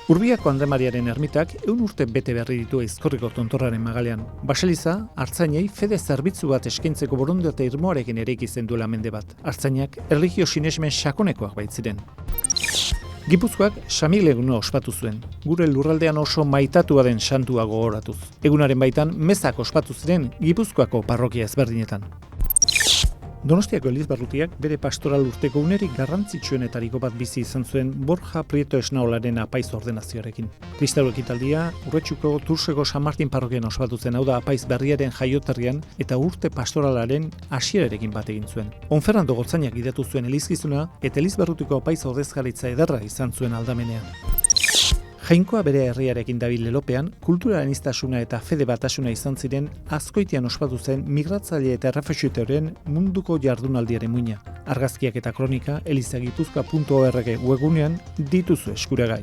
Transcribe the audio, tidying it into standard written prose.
Urbiako Andre Mariaren ermitak 100 urte bete berri ditu Aizkorriko tontorraren magalean. Baseliza, artzainei fede zerbitzu bat eskaintzeko borondate irmoarekin eraiki zen duela mende bat. Artzainak erlijio sinesmen sakonekoak baitziren. Gipuzkoak Samil eguna ospatu zuen, gure lurraldean oso maitatua den santua gogoratuz. Egunaren baitan mezak ospatu ziren Gipuzkoako parrokia ezberdinetan. Donostiako Elizbarrutiak bere pastoral urteko unerik garrantzitsuenetariko bat bizi izan zuen Borja Prieto Esnaolaren apaiz ordenazioarekin. Kristau ekitaldia Urretxuko Turseko San Martin parrokian ospatu zen, hau da apaiz berriaren jaioterrian eta urte pastoralaren hasierarekin bat egin zuen. Onferrando Gotzainak gidatu zuen elizkizuna eta Elizbarrutiko apaiz ordezkaritza ederra izan zuen aldamenean. Jainkoa bere herriarekin dabil lelopean, kultura aniztasuna eta fede batasuna izan ziren Azkoitian ospatu zen migratzaile eta errefuxiatuaren munduko jardunaldiaren muina. Argazkiak eta kronika elizagipuzkoa.org webgunean dituzu eskuragai.